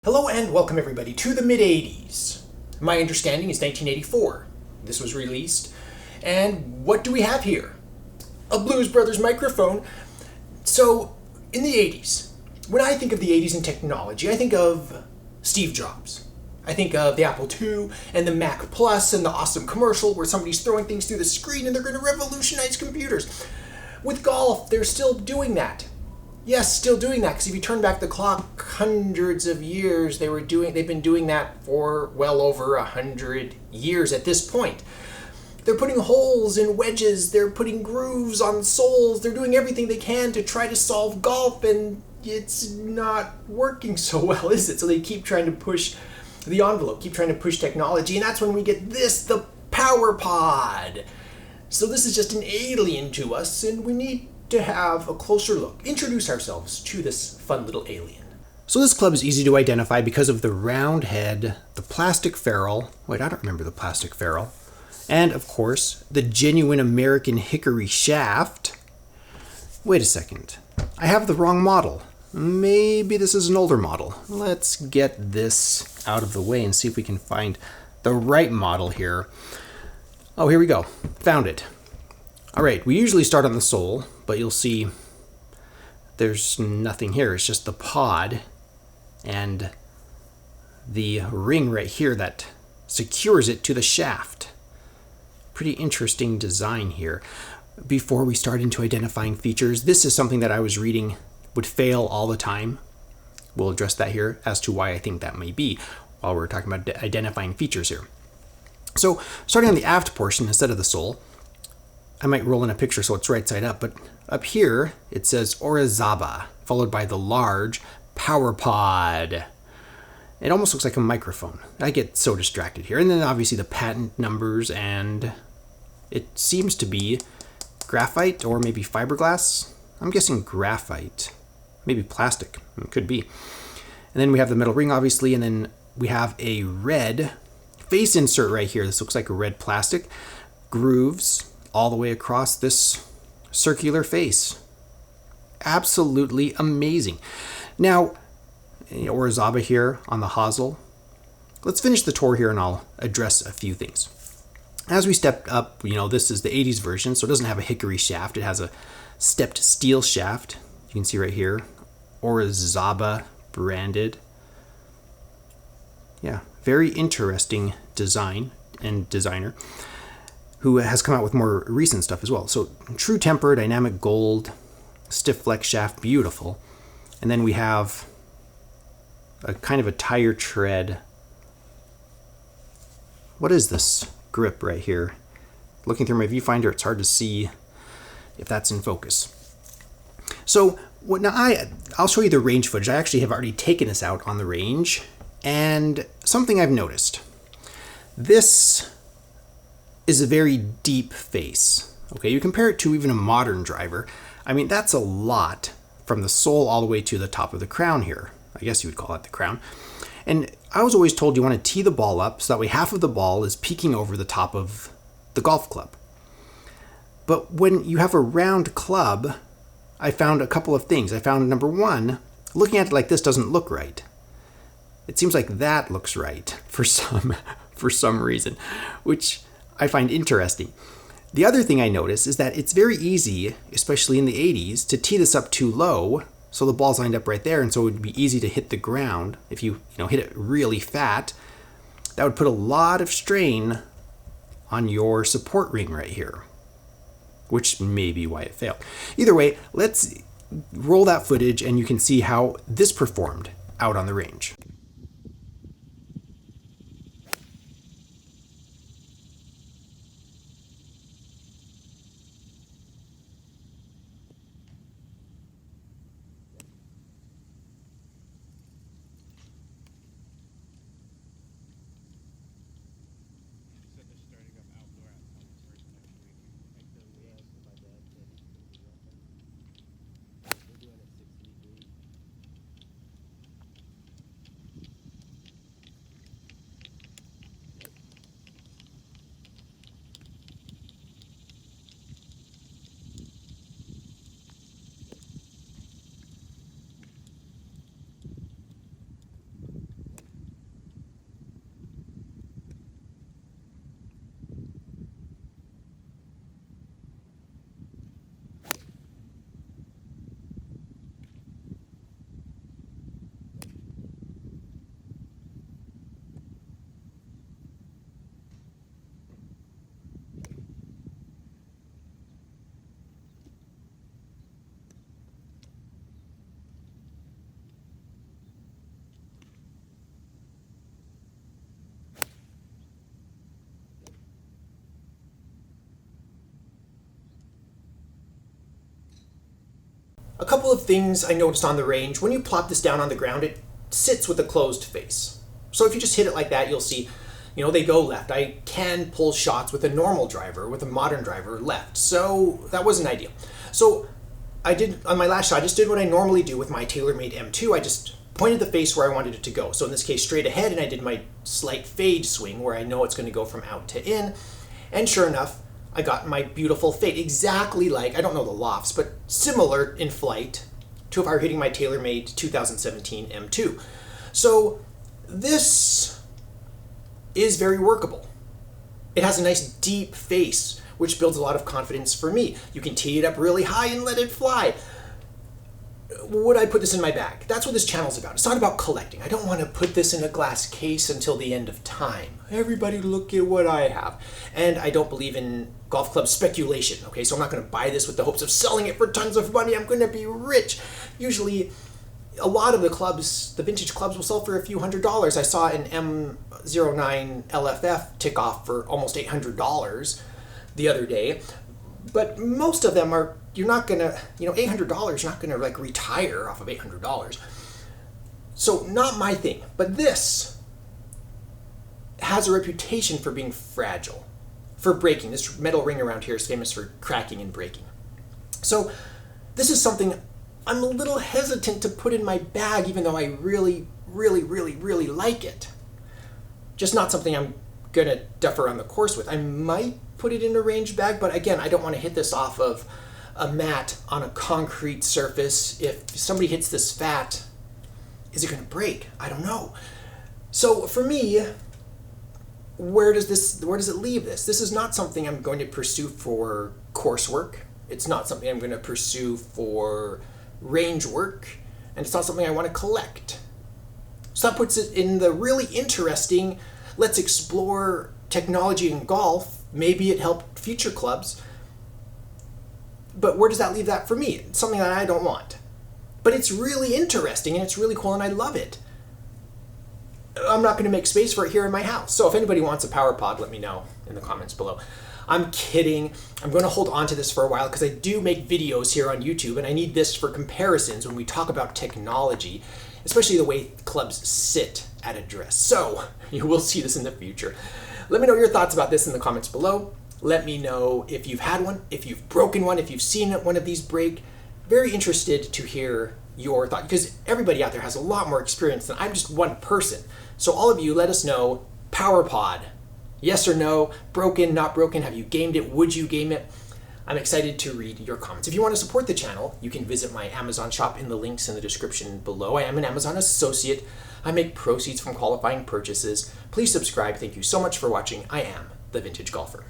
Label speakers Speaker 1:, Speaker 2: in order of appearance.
Speaker 1: Hello and welcome everybody to the mid-80s. My understanding is 1984. This was released. And what do we have here? A Blues Brothers microphone. So, in the 80s, when I think of the 80s and technology, I think of Steve Jobs. I think of the Apple II and the Mac Plus and the awesome commercial where somebody's throwing things through the screen and they're going to revolutionize computers. With golf, they're still doing that. Yes, still doing that, because if you turn back the clock hundreds of years, they've been doing that for well over 100 years at this point. They're putting holes in wedges, they're putting grooves on soles, they're doing everything they can to try to solve golf, and it's not working so well, is it? So they keep trying to push the envelope, keep trying to push technology, and that's when we get this, the Power Pod. So this is just an alien to us, and we need to have a closer look, introduce ourselves to this fun little alien.
Speaker 2: So this club is easy to identify because of the round head, the plastic ferrule, wait, I don't remember the plastic ferrule, and of course, the genuine American hickory shaft. Wait a second, I have the wrong model. Maybe this is an older model. Let's get this out of the way and see if we can find the right model here. Oh, here we go, found it. All right, we usually start on the sole, but you'll see there's nothing here. It's just the pod and the ring right here that secures it to the shaft. Pretty interesting design here. Before we start into identifying features, this is something that I was reading would fail all the time. We'll address that here as to why I think that may be while we're talking about identifying features here. So starting on the aft portion instead of the sole, I might roll in a picture so it's right side up, but up here it says Orizaba, followed by the large Power Pod. It almost looks like a microphone. I get so distracted here. And then obviously the patent numbers, and it seems to be graphite or maybe fiberglass. I'm guessing graphite, maybe plastic, it could be. And then we have the metal ring obviously, and then we have a red face insert right here. This looks like a red plastic, grooves all the way across this circular face. Absolutely amazing. Now, Orizaba here on the hosel. Let's finish the tour here and I'll address a few things. As we step up, this is the 80s version, so it doesn't have a hickory shaft. It has a stepped steel shaft. You can see right here, Orizaba branded. Yeah, very interesting design and designer, who has come out with more recent stuff as well. So true temper, dynamic gold, stiff flex shaft, beautiful. And then we have a kind of a tire tread. What is this grip right here? Looking through my viewfinder, it's hard to see if that's in focus. So I'll show you the range footage. I actually have already taken this out on the range, and something I've noticed. This is a very deep face. Okay, you compare it to even a modern driver. I mean, that's a lot from the sole all the way to the top of the crown here. I guess you would call that the crown. And I was always told you want to tee the ball up so that way half of the ball is peeking over the top of the golf club. But when you have a round club, I found a couple of things. I found number one, looking at it like this doesn't look right. It seems like that looks right for some reason, which I find interesting. The other thing I notice is that it's very easy, especially in the 80s, to tee this up too low, so the ball's lined up right there, and so it would be easy to hit the ground. If you hit it really fat, that would put a lot of strain on your support ring right here, which may be why it failed. Either way, let's roll that footage and you can see how this performed out on the range.
Speaker 1: A couple of things I noticed on the range. When you plop this down on the ground, it sits with a closed face. So if you just hit it like that, you'll see, they go left. I can pull shots with a normal driver, with a modern driver, left. So that wasn't ideal. So I did, on my last shot, I just did what I normally do with my TaylorMade M2. I just pointed the face where I wanted it to go. So in this case, straight ahead, and I did my slight fade swing where I know it's going to go from out to in. And sure enough, I got my beautiful fade, exactly like, I don't know the lofts, but similar in flight to if I were hitting my TaylorMade 2017 M2. So this is very workable. It has a nice deep face, which builds a lot of confidence for me. You can tee it up really high and let it fly. Would I put this in my bag? That's what this channel's about. It's not about collecting. I don't want to put this in a glass case until the end of time. Everybody look at what I have. And I don't believe in golf club speculation, okay? So I'm not going to buy this with the hopes of selling it for tons of money. I'm going to be rich. Usually, a lot of the clubs, the vintage clubs, will sell for a few $100s. I saw an M09 LFF tick off for almost $800 the other day. But most of them are, you're not going to, $800, you're not going to like retire off of $800. So not my thing. But this has a reputation for being fragile, for breaking. This metal ring around here is famous for cracking and breaking. So this is something I'm a little hesitant to put in my bag, even though I really, really, really, really like it. Just not something I'm going to duff around the course with. I might put it in a range bag, but again, I don't want to hit this off of a mat on a concrete surface. If somebody hits this fat, is it going to break? I don't know. So for me, where does it leave this? This is not something I'm going to pursue for coursework. It's not something I'm going to pursue for range work, and it's not something I want to collect. So that puts it in the really interesting, let's explore technology in golf. Maybe it helped future clubs. But where does that leave that for me? It's something that I don't want. But it's really interesting and it's really cool and I love it. I'm not going to make space for it here in my house. So if anybody wants a power pod, let me know in the comments below. I'm kidding. I'm going to hold on to this for a while because I do make videos here on YouTube and I need this for comparisons when we talk about technology, especially the way clubs sit at address. So you will see this in the future. Let me know your thoughts about this in the comments below. Let me know if you've had one, if you've broken one, if you've seen one of these break. Very interested to hear your thought because everybody out there has a lot more experience than I'm just one person. So all of you, let us know, power pod, yes or no, broken, not broken, have you gamed it, would you game it? I'm excited to read your comments. If you want to support the channel, you can visit my Amazon shop in the links in the description below. I am an Amazon associate. I make proceeds from qualifying purchases. Please subscribe. Thank you so much for watching. I am the Vintage Golfer.